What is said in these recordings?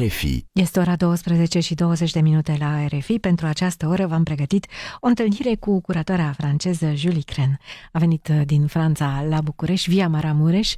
RFI. Este ora 12 și 20 de minute la RFI. Pentru această oră v-am pregătit o întâlnire cu curatoarea franceză Julie Cren. A venit din Franța la București, via Maramureș,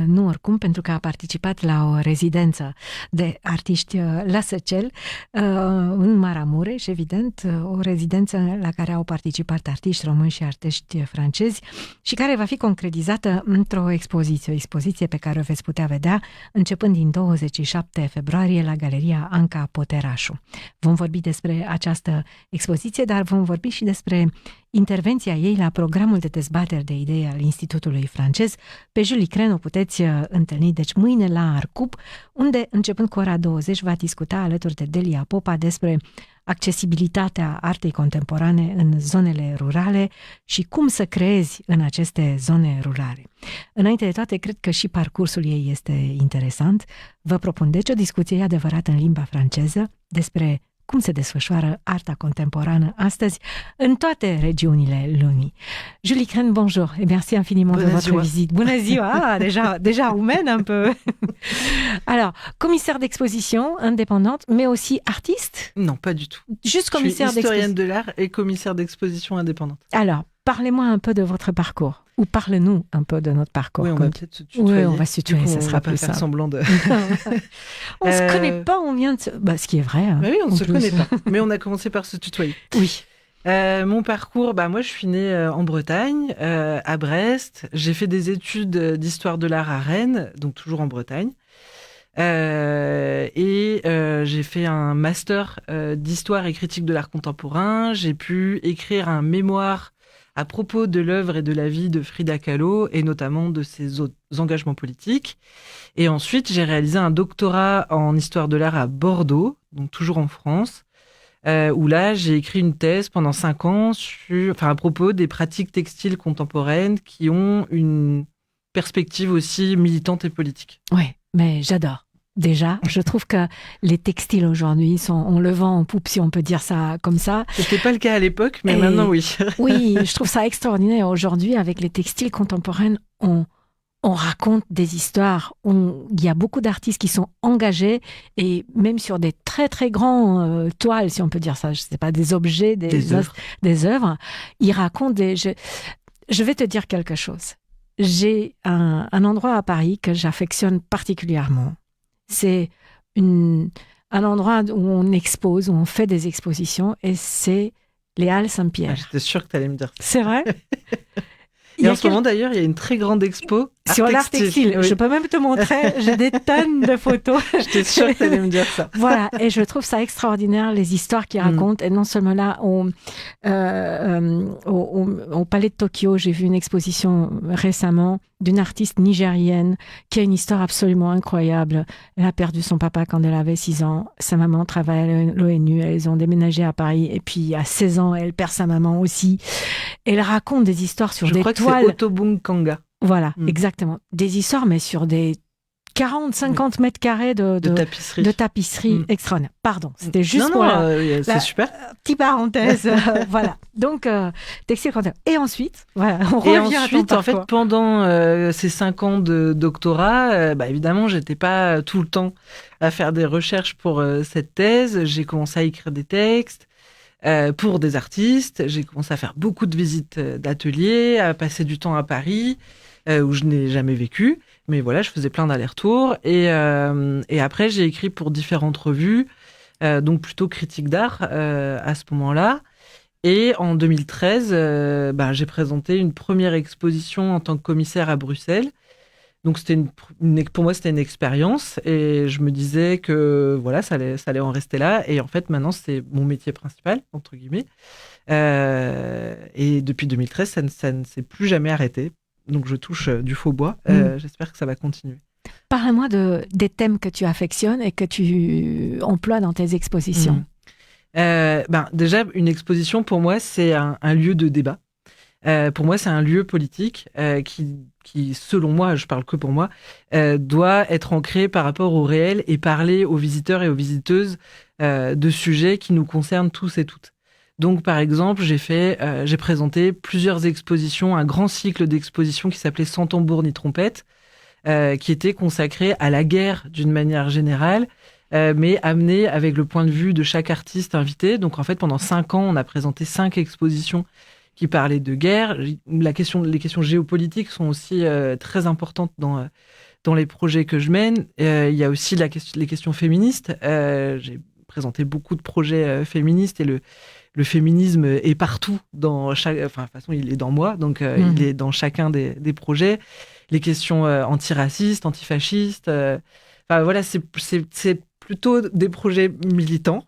nu oricum, pentru că a participat la o rezidență de artiști la Săcel, în Maramureș, evident, o rezidență la care au participat artiști români și artiști francezi și care va fi concretizată într-o expoziție, o expoziție pe care o veți putea vedea începând din 27 februarie la Galeria Anca Poterașu. Vom vorbi despre această expoziție, dar vom vorbi și despre intervenția ei la programul de dezbateri de idei al Institutului francez. Pe Julie Cren o puteți întâlni, deci mâine la Arcup, unde, începând cu ora 20, va discuta alături de Delia Popa despre accesibilitatea artei contemporane în zonele rurale și cum să creezi în aceste zone rurale. Înainte de toate, cred că și parcursul ei este interesant. Vă propun deci o discuție adevărată în limba franceză despre cum se desfășoară arta contemporană astăzi în toate regiunile lumii. Julie Cren, bonjour et merci infiniment de votre visite. Bună ziua! Déjà humaine un peu. Alors, commissaire d'exposition indépendante, mais aussi artiste? Non, pas du tout. Juste commissaire d'exposition. Historienne de l'art et commissaire d'exposition indépendante. Alors, parlez-moi un peu de votre parcours. Ou parle-nous un peu de notre parcours. Oui, on va peut-être se tutoyer. Oui, on va se tutoyer, ça sera plus simple. On va pas faire semblant de... On se connaît pas, on vient de... ce qui est vrai. Hein, oui, on se connaît pas. Mais on a commencé par se tutoyer. Oui. Mon parcours, moi je suis née en Bretagne, à Brest. J'ai fait des études d'histoire de l'art à Rennes, donc toujours en Bretagne. J'ai fait un master d'histoire et critique de l'art contemporain. J'ai pu écrire un mémoire à propos de l'œuvre et de la vie de Frida Kahlo, et notamment de ses engagements politiques. Et ensuite, j'ai réalisé un doctorat en histoire de l'art à Bordeaux, donc toujours en France, où là, j'ai écrit une thèse pendant 5 ans à propos des pratiques textiles contemporaines qui ont une perspective aussi militante et politique. Oui, mais j'adore. Déjà, je trouve que les textiles aujourd'hui on le vend en poupe, si on peut dire ça comme ça. C'était pas le cas à l'époque, mais maintenant oui. Oui, je trouve ça extraordinaire. Aujourd'hui, avec les textiles contemporains, on raconte des histoires. Il y a beaucoup d'artistes qui sont engagés, et même sur des très très grands toiles, si on peut dire ça, je sais pas, des objets, des œuvres, ils racontent Je vais te dire quelque chose. J'ai un endroit à Paris que j'affectionne particulièrement. C'est un endroit où on expose, où on fait des expositions, et c'est les Halles Saint-Pierre. J'étais sûre que tu allais me dire ça. C'est vrai? Et en ce moment, d'ailleurs, il y a une très grande expo sur l'art textile. Oui. Je peux même te montrer, j'ai des tonnes de photos. J'étais sûre que tu allais me dire ça. Voilà, et je trouve ça extraordinaire, les histoires qu'ils racontent. Et non seulement là, au Palais de Tokyo, j'ai vu une exposition récemment d'une artiste nigérienne qui a une histoire absolument incroyable. Elle a perdu son papa quand elle avait 6 ans. Sa maman travaille à l'ONU. Elles ont déménagé à Paris. Et puis, à 16 ans, elle perd sa maman aussi. Elle raconte des histoires sur des toiles. Je crois que c'est Otobung Kanga. Voilà, exactement. Des histoires, mais sur des 40-50 mètres carrés de tapisserie. De tapisserie extraordinaire. Pardon, c'était juste c'est super. Petite parenthèse. Voilà. Donc, textile contemporain. Et ensuite, voilà, on revient à ton parcours. En fait, pendant ces 5 ans de doctorat, évidemment, j'étais pas tout le temps à faire des recherches pour cette thèse. J'ai commencé à écrire des textes pour des artistes. J'ai commencé à faire beaucoup de visites d'ateliers, à passer du temps à Paris, où je n'ai jamais vécu. Mais voilà, je faisais plein d'allers-retours. Et après, j'ai écrit pour différentes revues, donc plutôt critique d'art à ce moment-là. Et en 2013, j'ai présenté une première exposition en tant que commissaire à Bruxelles. Donc pour moi, c'était une expérience. Et je me disais que voilà, ça allait en rester là. Et en fait, maintenant, c'est mon métier principal, entre guillemets. Et depuis 2013, ça ne s'est plus jamais arrêté. Donc, je touche du faux bois. J'espère que ça va continuer. Parle-moi des thèmes que tu affectionnes et que tu emploies dans tes expositions. Déjà, une exposition, pour moi, c'est un lieu de débat. Pour moi, c'est un lieu politique qui, selon moi, je parle que pour moi, doit être ancré par rapport au réel et parler aux visiteurs et aux visiteuses de sujets qui nous concernent tous et toutes. Donc, par exemple, j'ai présenté plusieurs expositions, un grand cycle d'expositions qui s'appelait Sans tambour ni trompette, qui était consacré à la guerre d'une manière générale, mais amené avec le point de vue de chaque artiste invité. Donc en fait, pendant 5 ans, on a présenté 5 expositions qui parlaient de guerre. Les questions géopolitiques sont aussi très importantes dans les projets que je mène. Il y a aussi les questions féministes. J'ai présenté beaucoup de projets féministes et le féminisme est partout de toute façon, il est dans moi, donc il est dans chacun des projets. Les questions antiracistes, antifascistes. Voilà, c'est plutôt des projets militants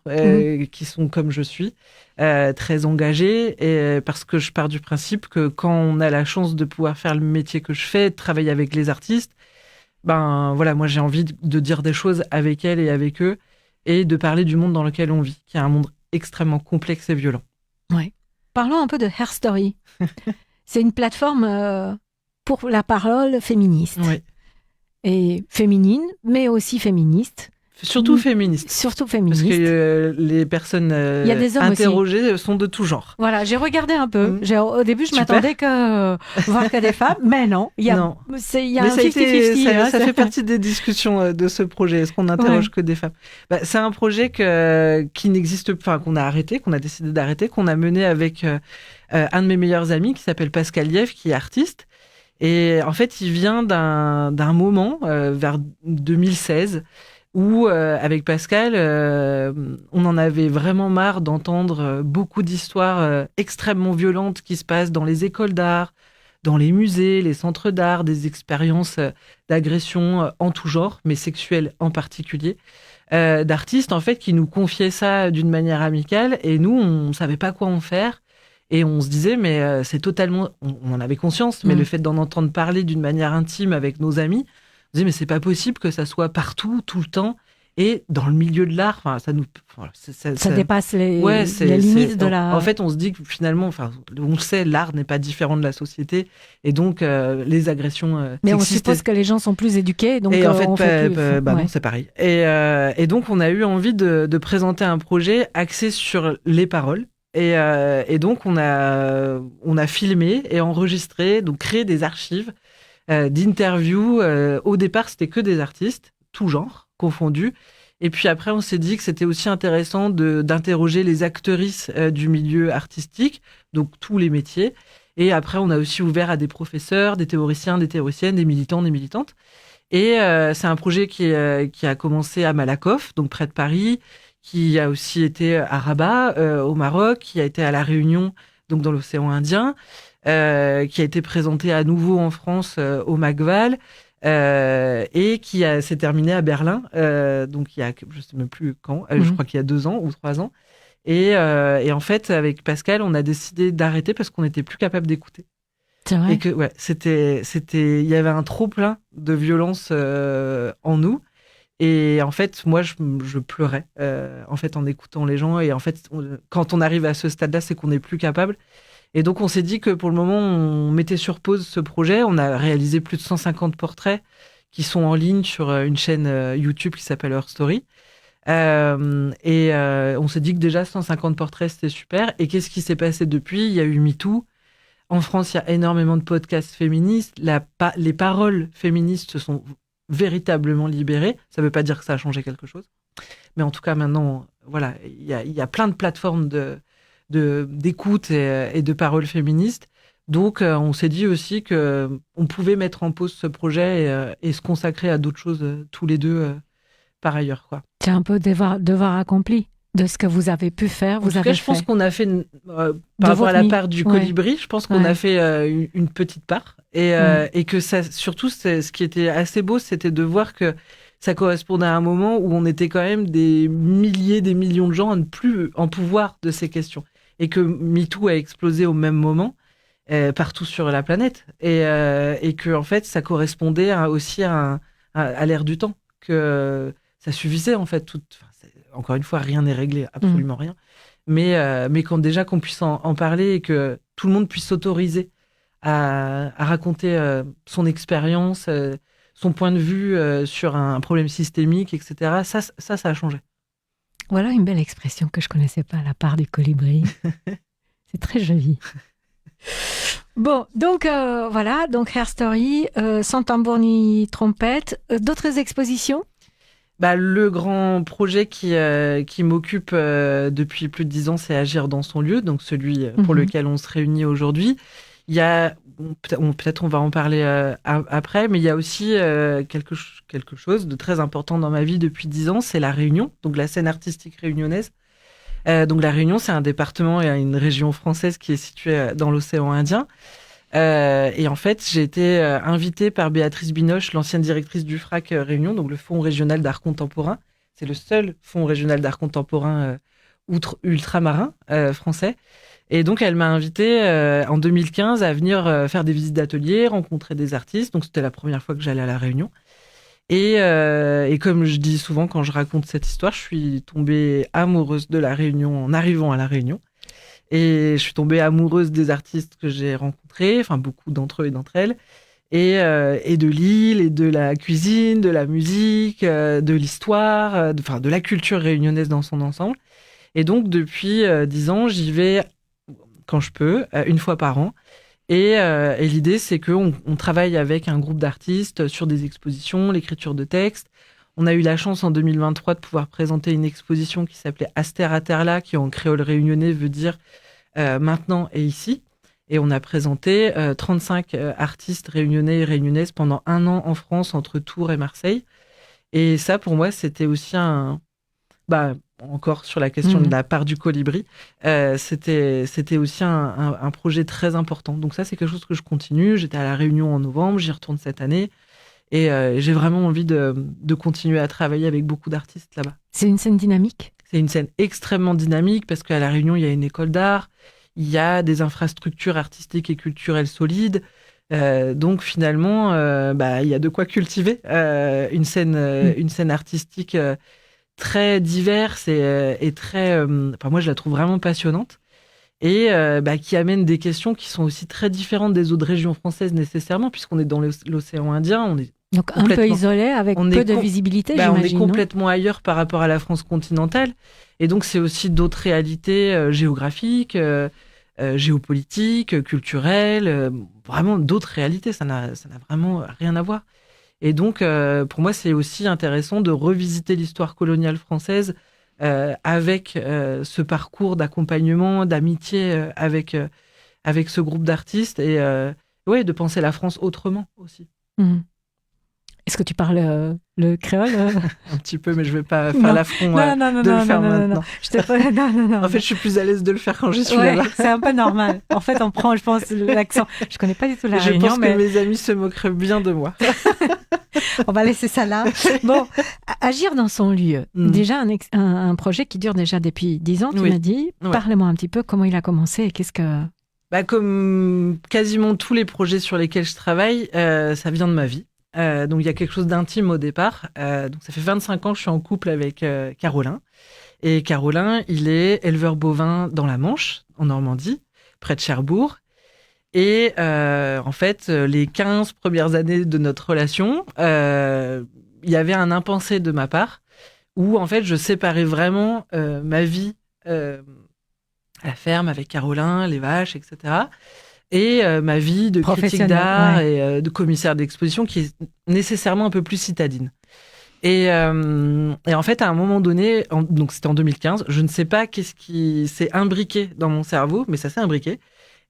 qui sont comme je suis, très engagés, et parce que je pars du principe que quand on a la chance de pouvoir faire le métier que je fais, de travailler avec les artistes, voilà, moi j'ai envie de dire des choses avec elles et avec eux, et de parler du monde dans lequel on vit, qui est un monde extrêmement complexe et violent. Ouais. Parlons un peu de Her Story. C'est une plateforme pour la parole féministe. Oui. Et féminine, mais aussi féministe. Surtout féministe. Surtout féministe. Parce que les personnes interrogées sont de tout genre. Voilà, j'ai regardé un peu. Au début, je m'attendais que voir que des femmes, mais non. Il y a un 50-50. Ça fait partie des discussions de ce projet. Est-ce qu'on n'interroge que des femmes ? C'est un projet qui n'existe pas, qu'on a arrêté, qu'on a décidé d'arrêter, qu'on a mené avec un de mes meilleurs amis qui s'appelle Pascal Lièvre, qui est artiste. Et en fait, il vient d'un moment, vers 2016, où, avec Pascal, on en avait vraiment marre d'entendre beaucoup d'histoires extrêmement violentes qui se passent dans les écoles d'art, dans les musées, les centres d'art, des expériences d'agression en tout genre, mais sexuelles en particulier, d'artistes, en fait, qui nous confiaient ça d'une manière amicale, et nous, on ne savait pas quoi en faire. Et on se disait, mais c'est totalement... On en avait conscience, mais le fait d'en entendre parler d'une manière intime avec nos amis, on se disait, mais c'est pas possible que ça soit partout, tout le temps, et dans le milieu de l'art, ça nous... Ça dépasse les limites de la... En fait, on se dit que finalement, on le sait, l'art n'est pas différent de la société, et donc les agressions mais on suppose que les gens sont plus éduqués, donc et en fait, on fait plus... non, c'est pareil. Et donc, on a eu envie de présenter un projet axé sur les paroles. Et donc, on a filmé et enregistré, donc créé des archives d'interviews. Au départ, c'était que des artistes, tout genre, confondus. Et puis après, on s'est dit que c'était aussi intéressant d'interroger les actrices du milieu artistique, donc tous les métiers. Et après, on a aussi ouvert à des professeurs, des théoriciens, des théoriciennes, des militants, des militantes. Et c'est un projet qui a commencé à Malakoff, donc près de Paris, qui a aussi été à Rabat, au Maroc, qui a été à La Réunion, donc dans l'océan Indien, qui a été présenté à nouveau en France, au Magval, et qui s'est terminé à Berlin, donc il y a, je ne sais même plus quand, je crois qu'il y a 2 ans ou 3 ans. Et en fait, avec Pascal, on a décidé d'arrêter parce qu'on n'était plus capable d'écouter. C'est vrai. Et que, il y avait un trop-plein de violence en nous. Et en fait, moi, je pleurais en fait, en écoutant les gens. Et en fait, quand on arrive à ce stade-là, c'est qu'on n'est plus capable. Et donc, on s'est dit que pour le moment, on mettait sur pause ce projet. On a réalisé plus de 150 portraits qui sont en ligne sur une chaîne YouTube qui s'appelle Her Story. On s'est dit que déjà, 150 portraits, c'était super. Et qu'est-ce qui s'est passé depuis ? Il y a eu MeToo. En France, il y a énormément de podcasts féministes. Les paroles féministes se sont véritablement libérées. Ça ne veut pas dire que ça a changé quelque chose. Mais en tout cas, maintenant, voilà, il y a plein de plateformes d'écoute et de paroles féministes. Donc, on s'est dit aussi qu'on pouvait mettre en pause ce projet et se consacrer à d'autres choses tous les deux par ailleurs, quoi. C'est un peu devoir accompli de ce que vous avez pu faire. Je pense qu'on a fait, par rapport à la part du colibri, je pense qu'on a fait une petite part. Et que ça, surtout, ce qui était assez beau, c'était de voir que ça correspondait à un moment où on était quand même des milliers, des millions de gens à ne plus en pouvoir de ces questions. Et que MeToo a explosé au même moment, partout sur la planète. Et que, en fait, ça correspondait aussi à l'ère du temps. Que ça suffisait, en fait. Encore une fois, rien n'est réglé, absolument rien. Mais quand déjà qu'on puisse en parler et que tout le monde puisse s'autoriser à raconter son expérience, son point de vue sur un problème systémique, etc., ça a changé. Voilà une belle expression que je ne connaissais pas, la part du colibri. C'est très joli. Bon, donc voilà, donc Her Story, sans tambour ni trompette. D'autres expositions ? Le grand projet qui m'occupe depuis plus de 10 ans, c'est Agir dans son lieu, donc celui pour lequel on se réunit aujourd'hui. Il y a, peut-être on va en parler après, mais il y a aussi quelque chose de très important dans ma vie depuis 10 ans, c'est la Réunion, donc la scène artistique réunionnaise. Donc la Réunion, c'est un département et une région française qui est située dans l'océan Indien. Et en fait, j'ai été invitée par Béatrice Binoche, l'ancienne directrice du FRAC Réunion, donc le Fonds régional d'art contemporain. C'est le seul fonds régional d'art contemporain ultramarin français. Et donc, elle m'a invitée en 2015 à venir faire des visites d'ateliers, rencontrer des artistes. Donc, c'était la première fois que j'allais à la Réunion. Et comme je dis souvent quand je raconte cette histoire, je suis tombée amoureuse de la Réunion en arrivant à la Réunion. Et je suis tombée amoureuse des artistes que j'ai rencontrés, enfin beaucoup d'entre eux et d'entre elles, et de l'île, et de la cuisine, de la musique, de l'histoire, de la culture réunionnaise dans son ensemble. Et donc depuis 10 ans, j'y vais quand je peux, une fois par an. Et l'idée, c'est qu'on travaille avec un groupe d'artistes sur des expositions, l'écriture de textes. On a eu la chance en 2023 de pouvoir présenter une exposition qui s'appelait Aster Aterla, qui en créole réunionnais veut dire maintenant et ici. Et on a présenté 35 artistes réunionnais et réunionnaises pendant 1 an en France, entre Tours et Marseille. Et ça, pour moi, c'était aussi encore sur la question de la part du colibri, c'était aussi un projet très important. Donc ça, c'est quelque chose que je continue. J'étais à la Réunion en novembre, j'y retourne cette année. Et j'ai vraiment envie de continuer à travailler avec beaucoup d'artistes là-bas. C'est une scène dynamique ? C'est une scène extrêmement dynamique parce qu'à La Réunion, il y a une école d'art, il y a des infrastructures artistiques et culturelles solides. Donc finalement, il y a de quoi cultiver une scène artistique très diverse et très... moi, je la trouve vraiment passionnante. Et qui amène des questions qui sont aussi très différentes des autres régions françaises nécessairement, puisqu'on est dans l'océan Indien. On est donc un peu isolé, avec peu de visibilité, j'imagine. On est complètement ailleurs par rapport à la France continentale. Et donc, c'est aussi d'autres réalités géographiques, géopolitiques, culturelles, vraiment d'autres réalités. Ça n'a vraiment rien à voir. Et donc, pour moi, c'est aussi intéressant de revisiter l'histoire coloniale française avec ce parcours d'accompagnement, d'amitié avec ce groupe d'artistes et de penser la France autrement aussi. Est-ce que tu parles le créole Un petit peu, mais je ne vais pas faire l'affront de le faire maintenant. Non. En fait, je suis plus à l'aise de le faire quand j'y suis là-bas. C'est un peu normal. En fait, on prend, je pense, l'accent. Je ne connais pas du tout la Réunion. Je pense que mes amis se moqueraient bien de moi. On va laisser ça là. Bon, Agir dans son lieu. Déjà, un projet qui dure déjà depuis 10 ans, tu m'as dit. Ouais. Parle-moi un petit peu comment il a commencé et qu'est-ce que... Comme quasiment tous les projets sur lesquels je travaille, ça vient de ma vie. Donc, il y a quelque chose d'intime au départ. Donc, ça fait 25 ans que je suis en couple avec Carolin. Et Carolin, il est éleveur bovin dans la Manche, en Normandie, près de Cherbourg. Et en fait, les 15 premières années de notre relation, il y avait un impensé de ma part où, en fait, je séparais vraiment ma vie à la ferme avec Carolin, les vaches, etc., et ma vie de critique d'art et de commissaire d'exposition qui est nécessairement un peu plus citadine. Et en fait, à un moment donné, donc c'était en 2015, je ne sais pas qu'est-ce qui s'est imbriqué dans mon cerveau, mais ça s'est imbriqué.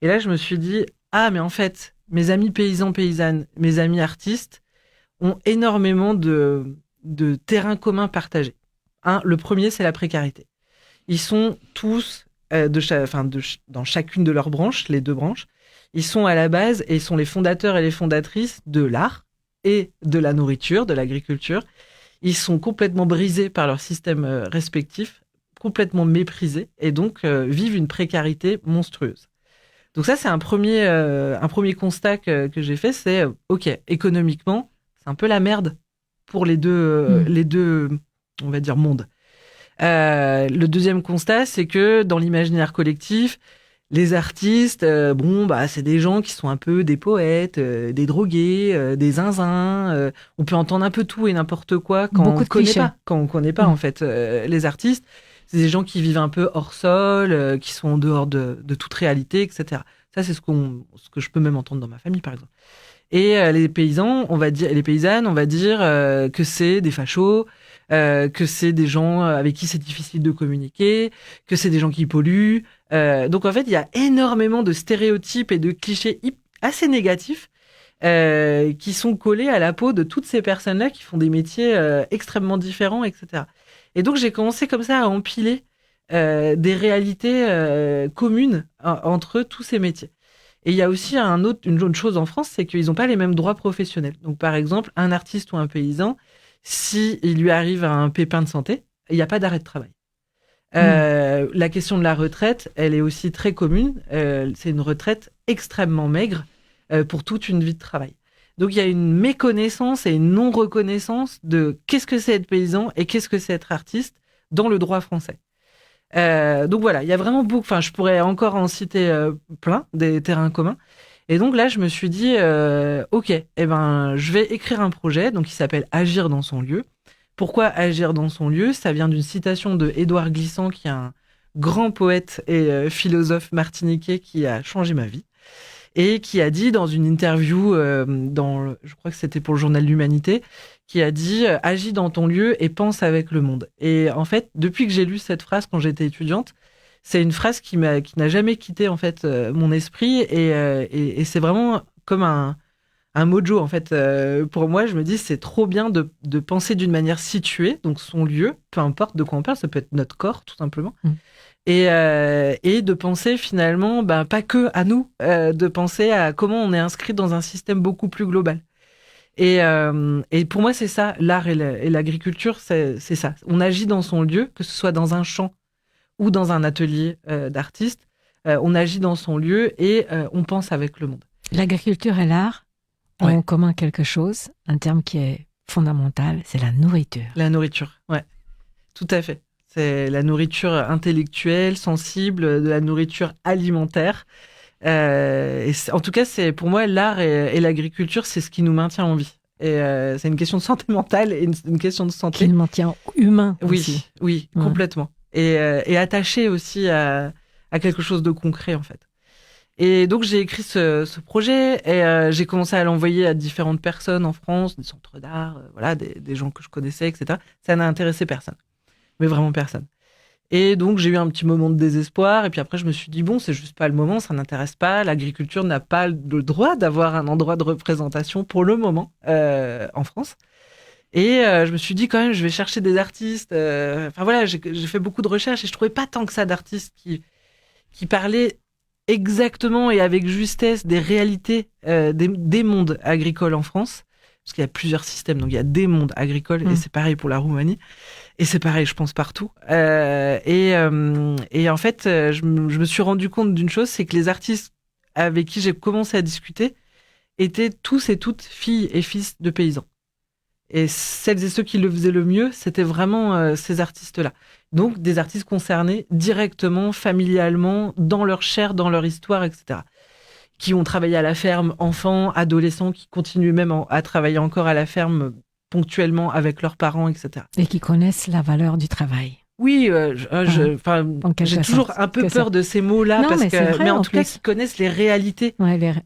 Et là, je me suis dit, mais en fait, mes amis paysans, paysannes, mes amis artistes ont énormément de terrains communs partagés. Le premier, c'est la précarité. Ils sont tous, dans chacune de leurs branches, les 2 branches, ils sont à la base et ils sont les fondateurs et les fondatrices de l'art et de la nourriture, de l'agriculture. Ils sont complètement brisés par leur système respectif, complètement méprisés et donc vivent une précarité monstrueuse. Donc ça, c'est un premier constat que j'ai fait, c'est OK, économiquement, c'est un peu la merde pour les deux, on va dire, mondes. Le deuxième constat, c'est que dans l'imaginaire collectif, les artistes, c'est des gens qui sont un peu des poètes, des drogués, des zinzins. On peut entendre un peu tout et n'importe quoi quand on ne connaît pas en fait les artistes. C'est des gens qui vivent un peu hors sol, qui sont en dehors de toute réalité, etc. Ça, c'est ce que je peux même entendre dans ma famille, par exemple. Et les paysans, les paysannes, on va dire que c'est des fachos, que c'est des gens avec qui c'est difficile de communiquer, que c'est des gens qui polluent. Donc en fait, il y a énormément de stéréotypes et de clichés assez négatifs qui sont collés à la peau de toutes ces personnes-là qui font des métiers extrêmement différents, etc. Et donc j'ai commencé comme ça à empiler des réalités communes entre tous ces métiers. Et il y a aussi une autre chose en France, c'est qu'ils n'ont pas les mêmes droits professionnels. Donc par exemple, un artiste ou un paysan, si il lui arrive un pépin de santé, il n'y a pas d'arrêt de travail. La question de la retraite, elle est aussi très commune. C'est une retraite extrêmement maigre pour toute une vie de travail. Donc il y a une méconnaissance et une non-reconnaissance de qu'est-ce que c'est être paysan et qu'est-ce que c'est être artiste dans le droit français. Donc voilà, il y a vraiment beaucoup. Enfin, je pourrais encore en citer plein des terrains communs. Et donc là, je me suis dit, ok, je vais écrire un projet, donc qui s'appelle Agir dans son lieu. Pourquoi agir dans son lieu? Ça vient d'une citation de Édouard Glissant, qui est un grand poète et philosophe martiniquais qui a changé ma vie et qui a dit dans une interview, je crois que c'était pour le journal L'Humanité, qui a dit agis dans ton lieu et pense avec le monde. Et en fait, depuis que j'ai lu cette phrase quand j'étais étudiante, c'est une phrase qui n'a jamais quitté en fait mon esprit et c'est vraiment comme un mojo en fait. Pour moi, je me dis c'est trop bien de penser d'une manière située, donc son lieu, peu importe de quoi on parle, ça peut être notre corps tout simplement. Et de penser finalement, pas que à nous, de penser à comment on est inscrit dans un système beaucoup plus global. Et pour moi, c'est ça, l'art et l'agriculture, c'est ça. On agit dans son lieu, que ce soit dans un champ ou dans un atelier d'artiste, on agit dans son lieu et on pense avec le monde. L'agriculture et l'art ont en commun quelque chose, un terme qui est fondamental, c'est la nourriture. La nourriture, ouais, tout à fait. C'est la nourriture intellectuelle, sensible, de la nourriture alimentaire. En tout cas, c'est pour moi l'art et l'agriculture, c'est ce qui nous maintient en vie. Et c'est une question de santé mentale et une question de santé. Qui nous maintient humain aussi. Oui, complètement. Et attaché aussi à quelque chose de concret en fait. Et donc j'ai écrit ce projet et j'ai commencé à l'envoyer à différentes personnes en France, des centres d'art, voilà, des gens que je connaissais, etc. Ça n'a intéressé personne. Mais vraiment personne. Et donc, j'ai eu un petit moment de désespoir. Et puis après, je me suis dit, bon, c'est juste pas le moment, ça n'intéresse pas. L'agriculture n'a pas le droit d'avoir un endroit de représentation pour le moment en France. Et je me suis dit, quand même, je vais chercher des artistes. Enfin voilà, j'ai fait beaucoup de recherches et je trouvais pas tant que ça d'artistes qui parlaient exactement et avec justesse des réalités des mondes agricoles en France. Parce qu'il y a plusieurs systèmes, donc il y a des mondes agricoles, et c'est pareil pour la Roumanie, et c'est pareil, je pense, partout. Et en fait, je me suis rendu compte d'une chose, c'est que les artistes avec qui j'ai commencé à discuter étaient tous et toutes filles et fils de paysans. Et celles et ceux qui le faisaient le mieux, c'était vraiment ces artistes-là. Donc des artistes concernés directement, familialement, dans leur chair, dans leur histoire, etc. Qui ont travaillé à la ferme, enfants, adolescents, qui continuent même à travailler encore à la ferme ponctuellement avec leurs parents, etc. Et qui connaissent la valeur du travail. Oui, j'ai toujours un peu peur de ces mots-là, mais en tout cas, qui connaissent les réalités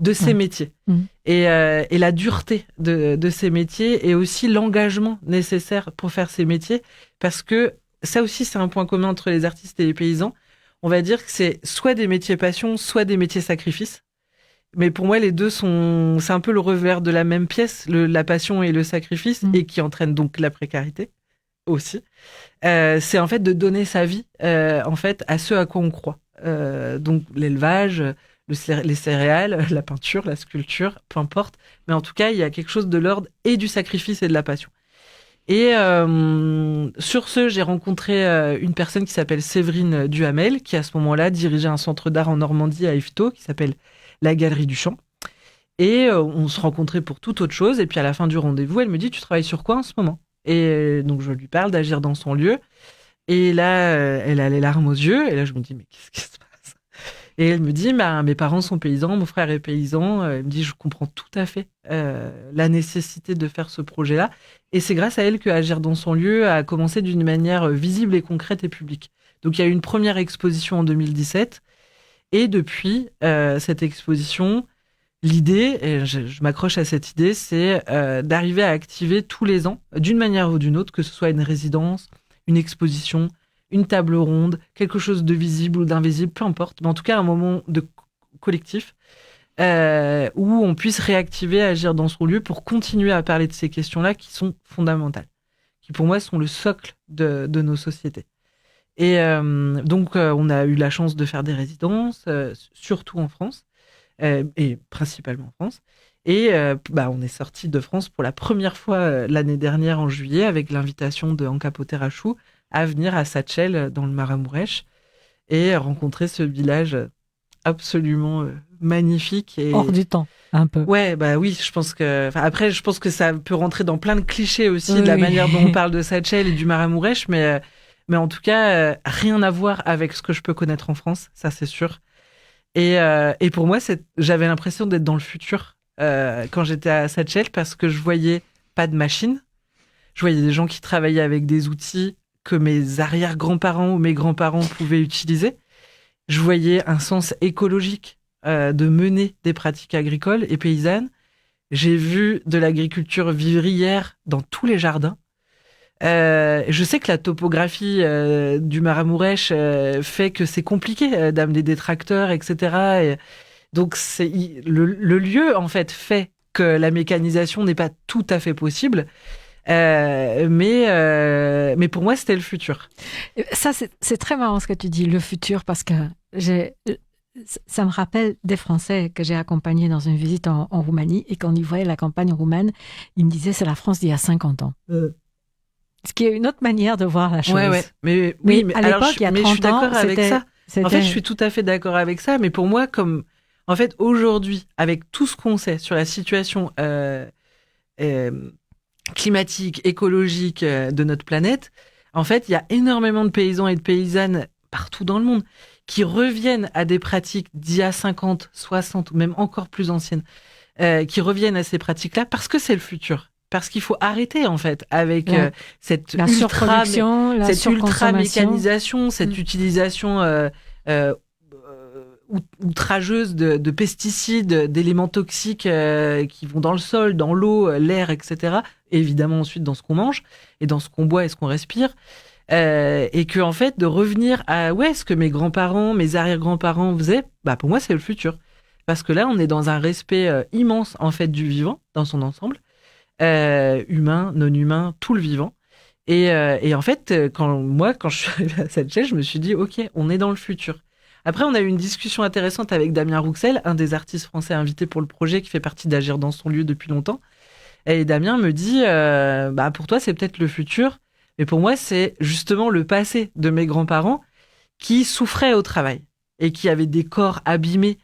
de ces métiers et la dureté de ces métiers et aussi l'engagement nécessaire pour faire ces métiers, parce que ça aussi, c'est un point commun entre les artistes et les paysans. On va dire que c'est soit des métiers passion, soit des métiers sacrifice. Mais pour moi, les deux c'est un peu le revers de la même pièce, la passion et le sacrifice, et qui entraîne donc la précarité aussi. C'est en fait de donner sa vie en fait à ce à quoi on croit. Donc l'élevage, les céréales, la peinture, la sculpture, peu importe. Mais en tout cas, il y a quelque chose de l'ordre et du sacrifice et de la passion. Et sur ce, j'ai rencontré une personne qui s'appelle Séverine Duhamel, qui à ce moment-là dirigeait un centre d'art en Normandie à Yvetot, qui s'appelle la Galerie du Champ. Et on se rencontrait pour toute autre chose. Et puis à la fin du rendez-vous, elle me dit, tu travailles sur quoi en ce moment? Et donc je lui parle d'agir dans son lieu. Et là, elle a les larmes aux yeux. Et là, je me dis, mais qu'est-ce qui se passe? Et elle me dit, mes parents sont paysans, mon frère est paysan. Elle me dit, je comprends tout à fait la nécessité de faire ce projet-là. Et c'est grâce à elle que Agir dans son lieu a commencé d'une manière visible et concrète et publique. Donc il y a eu une première exposition en 2017. Et depuis cette exposition, l'idée, et je m'accroche à cette idée, c'est d'arriver à activer tous les ans, d'une manière ou d'une autre, que ce soit une résidence, une exposition, une table ronde, quelque chose de visible ou d'invisible, peu importe, mais en tout cas un moment de collectif où on puisse réactiver, agir dans son lieu pour continuer à parler de ces questions-là qui sont fondamentales, qui pour moi sont le socle de nos sociétés. Et donc on a eu la chance de faire des résidences, surtout en France, et principalement en France. Et on est sorti de France pour la première fois l'année dernière en juillet avec l'invitation de Anka Poterachou à venir à Satchel dans le Maramuresh et rencontrer ce village absolument magnifique. Et... hors du temps, un peu. Ouais, bah oui, je pense que... Après, je pense que ça peut rentrer dans plein de clichés aussi de la manière dont on parle de Satchel et du Maramuresh, mais en tout cas, rien à voir avec ce que je peux connaître en France, ça c'est sûr. Et pour moi, j'avais l'impression d'être dans le futur quand j'étais à Satchel parce que je voyais pas de machines, je voyais des gens qui travaillaient avec des outils que mes arrière-grands-parents ou mes grands-parents pouvaient utiliser. Je voyais un sens écologique de mener des pratiques agricoles et paysannes. J'ai vu de l'agriculture vivrière dans tous les jardins. Je sais que la topographie du Maramuresh fait que c'est compliqué d'amener des tracteurs, etc. Et donc le lieu en fait que la mécanisation n'est pas tout à fait possible. Mais pour moi, c'était le futur. Ça, c'est très marrant ce que tu dis, le futur, parce que ça me rappelle des Français que j'ai accompagnés dans une visite en Roumanie, et quand ils voyaient la campagne roumaine, ils me disaient c'est la France d'il y a 50 ans. Ce qui est une autre manière de voir la chose. Ouais. Mais à l'époque, il y a 30 ans, je suis d'accord avec ça. En fait, je suis tout à fait d'accord avec ça, mais pour moi, comme en fait aujourd'hui, avec tout ce qu'on sait sur la situation climatique, écologique de notre planète, en fait, il y a énormément de paysans et de paysannes partout dans le monde qui reviennent à des pratiques d'il y a 50, 60 ou même encore plus anciennes, qui reviennent à ces pratiques-là parce que c'est le futur. Parce qu'il faut arrêter, en fait, avec cette ultra-mécanisation, cette utilisation outrageuse de pesticides, d'éléments toxiques qui vont dans le sol, dans l'eau, l'air, etc. Et évidemment ensuite dans ce qu'on mange et dans ce qu'on boit et ce qu'on respire. Et que en fait de revenir à ce que mes grands-parents, mes arrière-grands-parents faisaient, pour moi c'est le futur. Parce que là on est dans un respect immense en fait du vivant dans son ensemble, humain, non humain, tout le vivant. Et en fait quand je suis arrivée à cette chaise, je me suis dit ok, on est dans le futur. Après, on a eu une discussion intéressante avec Damien Rouxel, un des artistes français invités pour le projet qui fait partie d'Agir dans son lieu depuis longtemps. Et Damien me dit, pour toi, c'est peut-être le futur, mais pour moi, c'est justement le passé de mes grands-parents qui souffraient au travail et qui avaient des corps abîmés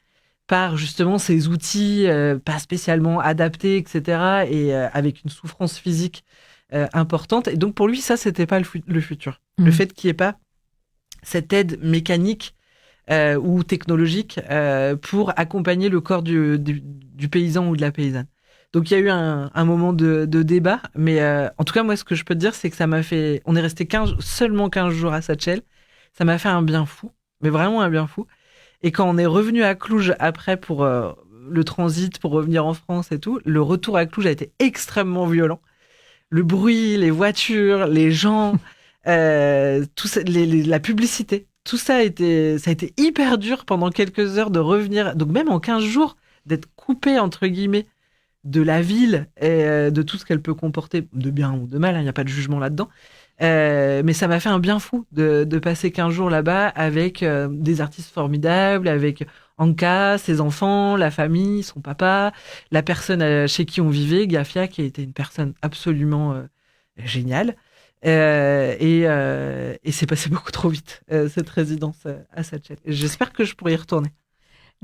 par justement ces outils pas spécialement adaptés, etc. Et avec une souffrance physique importante. Et donc, pour lui, ça, c'était pas le futur. Le fait qu'il n'y ait pas cette aide mécanique ou technologique pour accompagner le corps du paysan ou de la paysanne. Donc il y a eu un moment de débat, mais en tout cas moi ce que je peux te dire c'est que ça m'a fait, on est resté seulement 15 jours à Satchel, ça m'a fait un bien fou, mais vraiment un bien fou. Et quand on est revenu à Cluj après pour le transit, pour revenir en France et tout, le retour à Cluj a été extrêmement violent. Le bruit, les voitures, les gens, tout ça, la publicité. Tout ça a été hyper dur pendant quelques heures de revenir, donc même en 15 jours, d'être coupé, entre guillemets, de la ville et de tout ce qu'elle peut comporter, de bien ou de mal, il n'y a pas de jugement là-dedans. Mais ça m'a fait un bien fou de passer 15 jours là-bas avec des artistes formidables, avec Anka, ses enfants, la famille, son papa, la personne chez qui on vivait, Gafia, qui a été une personne absolument géniale. Et c'est passé beaucoup trop vite, cette résidence à Satchel. J'espère que je pourrai y retourner.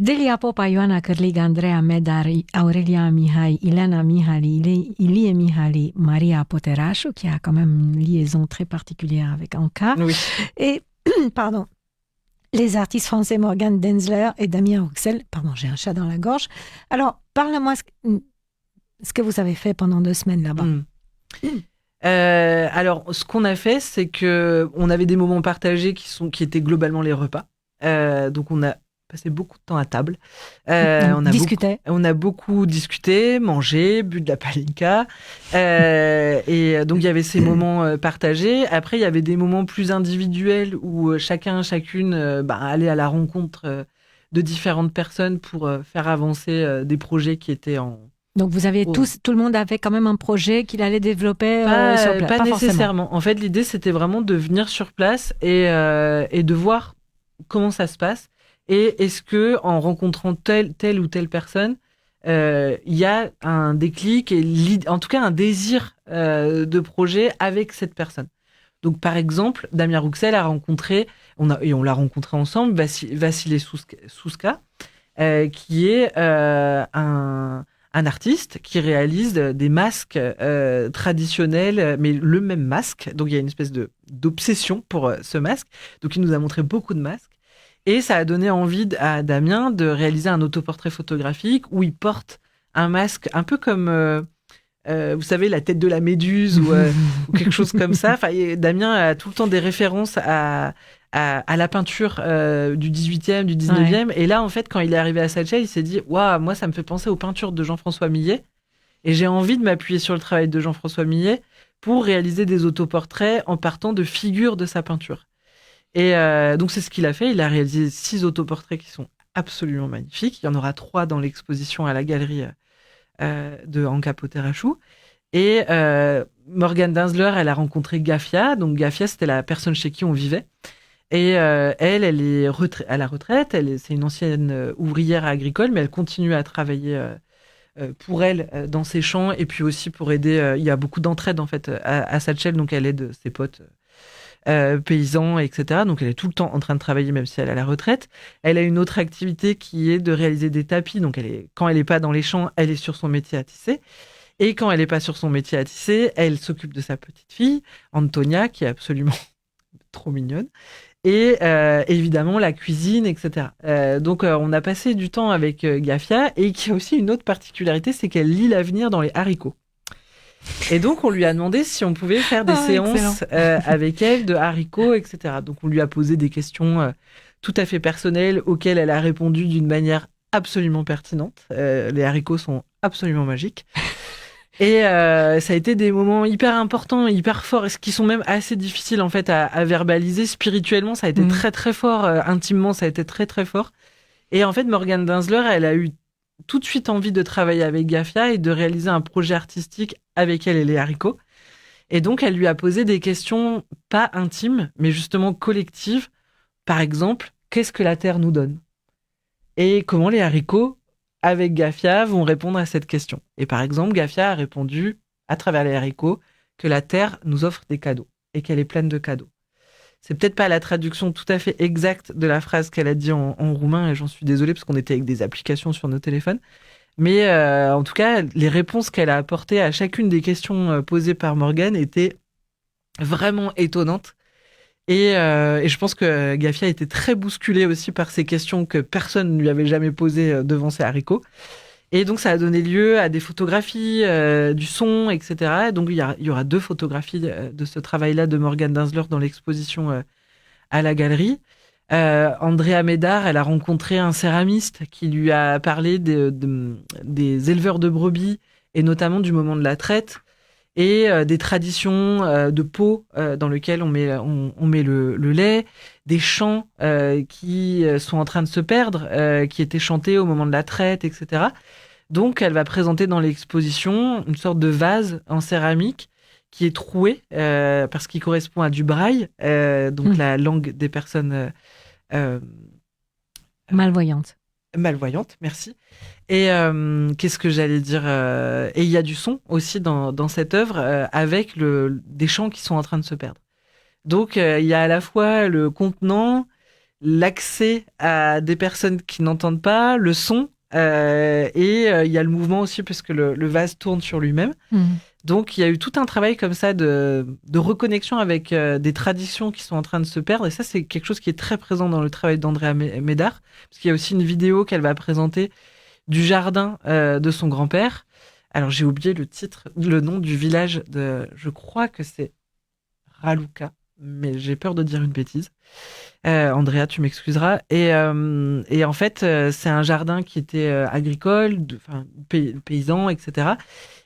Delia Popa, Ioana Cârlig, Andreea Medar, Aurelia Mihai, Ileana Mihali, Ilie Mihali, Maria Poterașu, qui a quand même une liaison très particulière avec Anka. Oui. Et, pardon, les artistes français Morgane Denzler et Damien Rouxel. Pardon, j'ai un chat dans la gorge. Alors, parle-moi ce que vous avez fait pendant 2 semaines là-bas. Alors, ce qu'on a fait, c'est que on avait des moments partagés qui étaient globalement les repas. Donc, on a passé beaucoup de temps à table. On a beaucoup discuté, mangé, bu de la palinka. Et donc, il y avait ces moments partagés. Après, il y avait des moments plus individuels où chacune allait à la rencontre de différentes personnes pour faire avancer des projets qui étaient en... Donc, vous avez tout le monde avait quand même un projet qu'il allait développer sur place? Pas nécessairement. En fait, l'idée, c'était vraiment de venir sur place et de voir comment ça se passe. Et est-ce que en rencontrant telle ou telle personne, il y a un déclic et en tout cas un désir de projet avec cette personne. Donc, par exemple, Damien Rouxel a rencontré, on l'a rencontré ensemble, Vassilé Souska, qui est un artiste qui réalise des masques traditionnels, mais le même masque. Donc, il y a une espèce d'obsession pour ce masque. Donc, il nous a montré beaucoup de masques. Et ça a donné envie à Damien de réaliser un autoportrait photographique où il porte un masque un peu comme, vous savez, la tête de la méduse ou quelque chose comme ça. Enfin, Damien a tout le temps des références à la peinture du 18e, du 19e. Ouais. Et là, en fait, quand il est arrivé à Seychelles, il s'est dit « Waouh, moi, ça me fait penser aux peintures de Jean-François Millet. Et j'ai envie de m'appuyer sur le travail de Jean-François Millet pour réaliser des autoportraits en partant de figures de sa peinture. » Et donc, c'est ce qu'il a fait. Il a réalisé 6 autoportraits qui sont absolument magnifiques. Il y en aura 3 dans l'exposition à la galerie de Anka Poterachou. Et Morgane Dinzler, elle a rencontré Gafia. Donc, Gafia, c'était la personne chez qui on vivait. Et elle est à la retraite. C'est une ancienne ouvrière agricole, mais elle continue à travailler pour elle dans ses champs et puis aussi pour aider. Il y a beaucoup d'entraide, en fait, à Seychelles. Donc, elle aide ses potes paysans, etc. Donc, elle est tout le temps en train de travailler, même si elle est à la retraite. Elle a une autre activité qui est de réaliser des tapis. Donc, quand elle n'est pas dans les champs, elle est sur son métier à tisser. Et quand elle n'est pas sur son métier à tisser, elle s'occupe de sa petite fille, Antonia, qui est absolument trop mignonne. Et évidemment, la cuisine, etc. Donc, on a passé du temps avec Gafia, et qui a aussi une autre particularité, c'est qu'elle lit l'avenir dans les haricots. Et donc, on lui a demandé si on pouvait faire des séances avec elle de haricots, etc. Donc, on lui a posé des questions tout à fait personnelles auxquelles elle a répondu d'une manière absolument pertinente. Les haricots sont absolument magiques. Et ça a été des moments hyper importants, hyper forts, et qui sont même assez difficiles en fait à verbaliser. Spirituellement, ça a été très très fort. Intimement, ça a été très très fort. Et en fait, Morgane Dinzler, elle a eu tout de suite envie de travailler avec Gafia et de réaliser un projet artistique avec elle et les haricots. Et donc, elle lui a posé des questions pas intimes, mais justement collectives. Par exemple, qu'est-ce que la Terre nous donne ? Et comment les haricots, avec Gafia, vont répondre à cette question. Et par exemple, Gafia a répondu, à travers les haricots, que la Terre nous offre des cadeaux et qu'elle est pleine de cadeaux. C'est peut-être pas la traduction tout à fait exacte de la phrase qu'elle a dit en roumain, et j'en suis désolée parce qu'on était avec des applications sur nos téléphones. Mais en tout cas, les réponses qu'elle a apportées à chacune des questions posées par Morgane étaient vraiment étonnantes. Et je pense que Gafia était très bousculée aussi par ces questions que personne ne lui avait jamais posées devant ses haricots. Et donc, ça a donné lieu à des photographies, du son, etc. Donc, il y aura 2 photographies de ce travail-là de Morgane Dinzler dans l'exposition à la galerie. Andrea Médard, elle a rencontré un céramiste qui lui a parlé des éleveurs de brebis et notamment du moment de la traite et des traditions de pot dans lesquelles on met le lait, des chants qui sont en train de se perdre, qui étaient chantés au moment de la traite, etc. Donc, elle va présenter dans l'exposition une sorte de vase en céramique qui est troué parce qu'il correspond à du braille, donc la langue des personnes malvoyantes. Malvoyantes, merci. Et qu'est-ce que j'allais dire et il y a du son aussi dans cette œuvre avec des chants qui sont en train de se perdre. Donc, il y a à la fois le contenant, l'accès à des personnes qui n'entendent pas, le son, et il y a le mouvement aussi parce que le vase tourne sur lui-même. Donc, il y a eu tout un travail comme ça de reconnexion avec des traditions qui sont en train de se perdre. Et ça, c'est quelque chose qui est très présent dans le travail d'Andrea Médard. Parce qu'il y a aussi une vidéo qu'elle va présenter du jardin de son grand-père. Alors, j'ai oublié le nom du village je crois que c'est Raluca. mais j'ai peur de dire une bêtise. Andrea, tu m'excuseras. Et en fait, c'est un jardin qui était agricole, paysan, etc.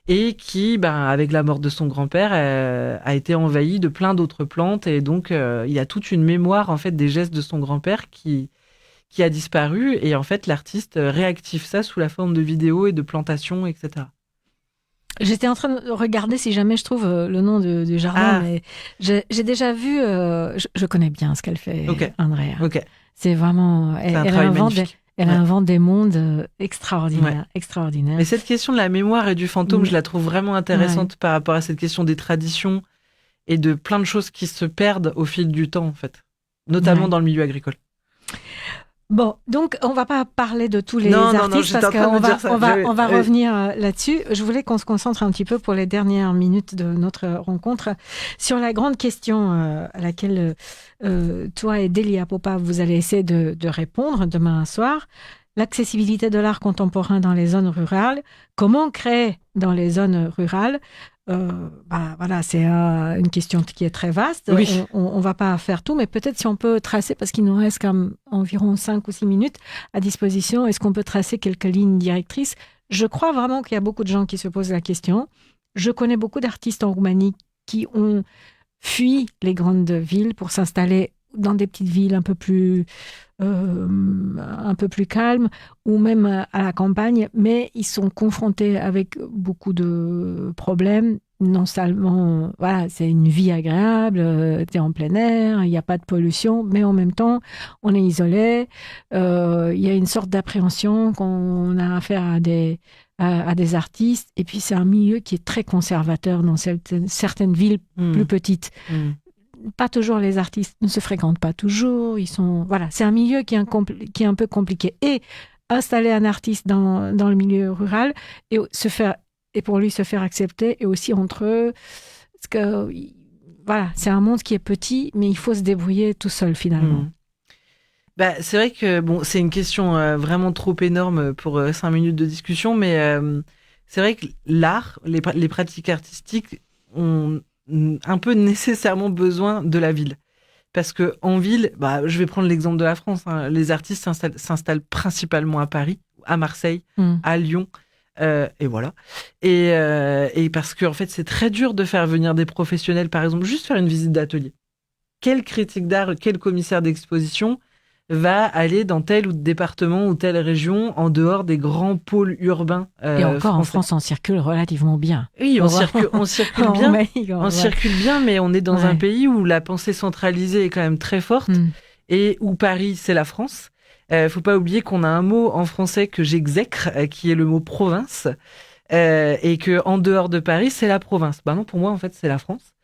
Et qui, avec la mort de son grand-père, a été envahi de plein d'autres plantes. Et donc, il y a toute une mémoire en fait des gestes de son grand-père qui a disparu. Et en fait, l'artiste réactive ça sous la forme de vidéos et de plantations, etc. J'étais en train de regarder si jamais je trouve le nom du jardin, mais j'ai déjà vu. Je connais bien ce qu'elle fait, Andrea. Okay. C'est vraiment. Elle invente des mondes extraordinaires. Mais cette question de la mémoire et du fantôme, je la trouve vraiment intéressante par rapport à cette question des traditions et de plein de choses qui se perdent au fil du temps, en fait, notamment dans le milieu agricole. Bon, donc on va pas parler de tous les artistes parce qu'on va revenir là-dessus. Je voulais qu'on se concentre un petit peu pour les dernières minutes de notre rencontre sur la grande question à laquelle toi et Delia Popa, vous allez essayer de répondre demain soir. L'accessibilité de l'art contemporain dans les zones rurales. Comment créer dans les zones rurales? Voilà, c'est une question qui est très vaste. Oui. On va pas faire tout, mais peut-être si on peut tracer, parce qu'il nous reste comme environ 5 ou 6 minutes à disposition, est-ce qu'on peut tracer quelques lignes directrices? Je crois vraiment qu'il y a beaucoup de gens qui se posent la question. Je connais beaucoup d'artistes en Roumanie qui ont fui les grandes villes pour s'installer dans des petites villes un peu plus calmes ou même à la campagne, mais ils sont confrontés avec beaucoup de problèmes. Non seulement, voilà, c'est une vie agréable, tu es en plein air, il n'y a pas de pollution, mais en même temps, on est isolé. Il y a une sorte d'appréhension qu'on a affaire à des artistes, et puis c'est un milieu qui est très conservateur dans certaines villes plus petites. Pas toujours, les artistes ne se fréquentent pas toujours. C'est un milieu qui est un peu compliqué. Et installer un artiste dans le milieu rural et pour lui se faire accepter, et aussi entre eux, parce que c'est un monde qui est petit, mais il faut se débrouiller tout seul finalement. C'est vrai que c'est une question vraiment trop énorme pour 5 minutes de discussion, mais c'est vrai que l'art, les pratiques artistiques ont un peu nécessairement besoin de la ville. Parce que en ville, je vais prendre l'exemple de la France, hein, les artistes s'installent principalement à Paris, à Marseille, à Lyon, et voilà. Et parce que en fait, c'est très dur de faire venir des professionnels, par exemple, juste faire une visite d'atelier. Quel critique d'art, quel commissaire d'exposition va aller dans tel ou département ou telle région en dehors des grands pôles urbains et encore français. En France, on circule relativement bien. Oui, on circule bien. On circule bien, mais on est dans un pays où la pensée centralisée est quand même très forte et où Paris, c'est la France. Faut pas oublier qu'on a un mot en français que j'exècre, qui est le mot province, et que en dehors de Paris, c'est la province. Non, pour moi, en fait, c'est la France.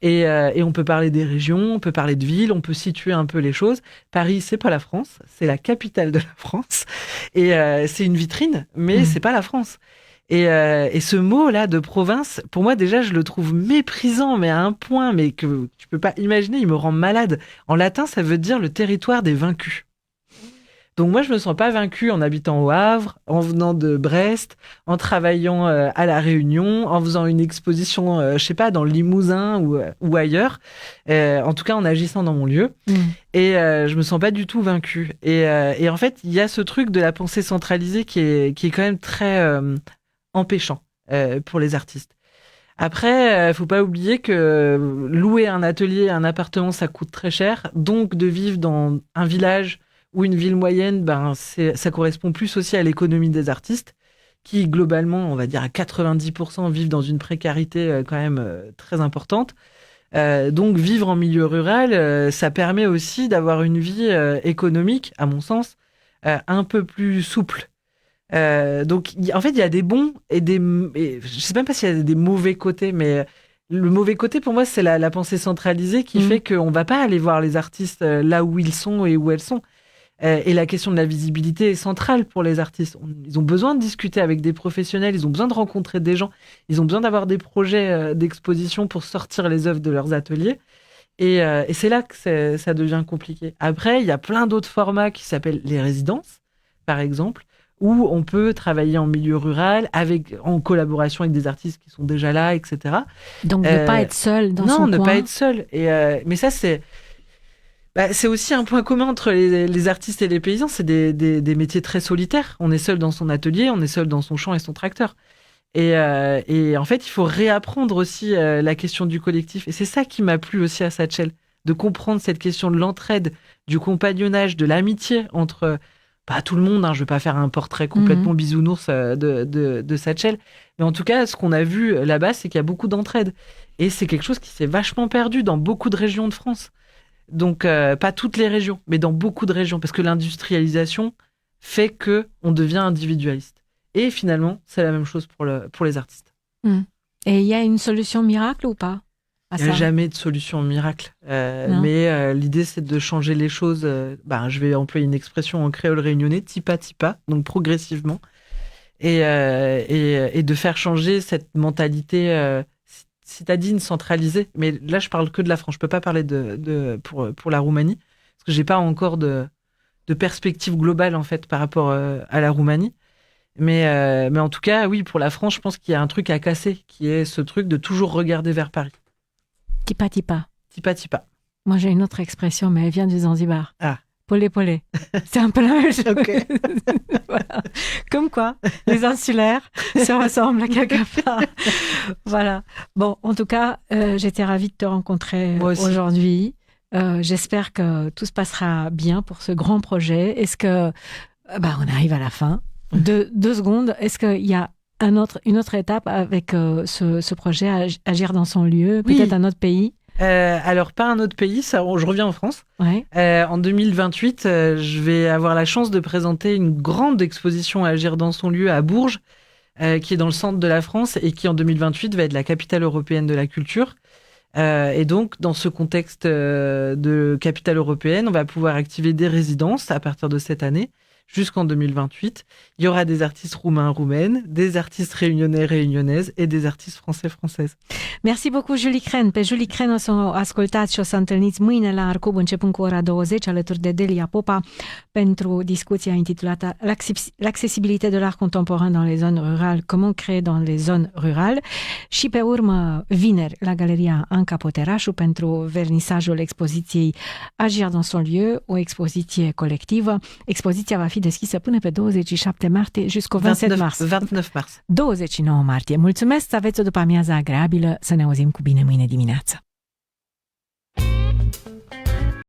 Et on peut parler des régions, on peut parler de villes, on peut situer un peu les choses. Paris, c'est pas la France, c'est la capitale de la France. Et c'est une vitrine, mais c'est pas la France. Et ce mot-là de province, pour moi, déjà, je le trouve méprisant, mais à un point, mais que tu peux pas imaginer, il me rend malade. En latin, ça veut dire le territoire des vaincus. Donc moi, je me sens pas vaincue en habitant au Havre, en venant de Brest, en travaillant à La Réunion, en faisant une exposition, je sais pas, dans le Limousin ou ailleurs. En tout cas, en agissant dans mon lieu. Et je me sens pas du tout vaincue. Et en fait, il y a ce truc de la pensée centralisée qui est quand même très empêchant pour les artistes. Après, faut pas oublier que louer un atelier, un appartement, ça coûte très cher. Donc, de vivre dans un village ou une ville moyenne, ça correspond plus aussi à l'économie des artistes qui, globalement, on va dire à 90%, vivent dans une précarité quand même très importante. Donc, vivre en milieu rural, ça permet aussi d'avoir une vie économique, à mon sens, un peu plus souple. Donc, en fait, il y a des bons et je sais même pas s'il y a des mauvais côtés, mais le mauvais côté, pour moi, c'est la pensée centralisée qui fait qu'on va pas aller voir les artistes là où ils sont et où elles sont. Et la question de la visibilité est centrale pour les artistes. Ils ont besoin de discuter avec des professionnels, ils ont besoin de rencontrer des gens, ils ont besoin d'avoir des projets d'exposition pour sortir les œuvres de leurs ateliers. Et c'est là que ça devient compliqué. Après, il y a plein d'autres formats qui s'appellent les résidences, par exemple, où on peut travailler en milieu rural, en collaboration avec des artistes qui sont déjà là, etc. Donc, ne pas être seul dans son coin. Non, ne pas être seul. Mais ça, c'est aussi un point commun entre les artistes et les paysans. C'est des métiers très solitaires. On est seul dans son atelier, on est seul dans son champ et son tracteur. Et en fait, il faut réapprendre aussi la question du collectif. Et c'est ça qui m'a plu aussi à Satchel, de comprendre cette question de l'entraide, du compagnonnage, de l'amitié entre pas tout le monde. Je ne vais pas faire un portrait complètement bisounours de Satchel. Mais en tout cas, ce qu'on a vu là-bas, c'est qu'il y a beaucoup d'entraide. Et c'est quelque chose qui s'est vachement perdu dans beaucoup de régions de France. Donc, pas toutes les régions, mais dans beaucoup de régions. Parce que l'industrialisation fait qu'on devient individualiste. Et finalement, c'est la même chose pour les artistes. Et il y a une solution miracle ou pas à ça ? Il n'y a jamais de solution miracle. Mais l'idée, c'est de changer les choses. Je vais employer une expression en créole réunionnais, tipa tipa, donc progressivement. Et de faire changer cette mentalité citadine centralisée. Mais là, je parle que de la France. Je ne peux pas parler pour la Roumanie, parce que je n'ai pas encore de perspective globale, en fait, par rapport à la Roumanie. Mais en tout cas, oui, pour la France, je pense qu'il y a un truc à casser, qui est ce truc de toujours regarder vers Paris. Tipa tipa. Tipa tipa. Moi, j'ai une autre expression, mais elle vient du Zanzibar. Ah. Polé polé. C'est un peu la même chose. Okay. Voilà. Comme quoi, les insulaires se ressemblent à quelque part. Voilà. Bon, en tout cas, j'étais ravie de te rencontrer aujourd'hui. J'espère que tout se passera bien pour ce grand projet. Est-ce que, on arrive à la fin. 2 secondes. Est-ce qu'il y a une autre étape avec ce projet, Agir dans son lieu, peut-être un autre pays? Alors, pas un autre pays, je reviens en France. Ouais. En 2028, je vais avoir la chance de présenter une grande exposition Agir dans son lieu à Bourges, qui est dans le centre de la France et qui, en 2028, va être la capitale européenne de la culture. Et donc, dans ce contexte de capitale européenne, on va pouvoir activer des résidences à partir de cette année. Jusqu'en 2028, il y aura des artistes roumains, roumaines, des artistes réunionnais, réunionnaises et des artistes français, françaises. Merci beaucoup, Julie Cren. Pe Julie Cren o să o ascultați și o să întâlniți mâine la Arcub începând cu ora 20 alături de Delia Popa pentru discuția intitulată L'accessibilité de l'art contemporain dans les zones rurales, comment créer dans les zones rurales și pe urmă vineri la Galeria Anca Poterașu pentru vernisajul expoziției Agir dans son lieu, o expoziție colectivă. Expoziția va fi deschisă până pe 27 martie jusqu'au 27 mars. 29 mars. 29 martie. Mulțumesc, să aveți o după-amiază agreabilă, să ne auzim cu bine mâine dimineață.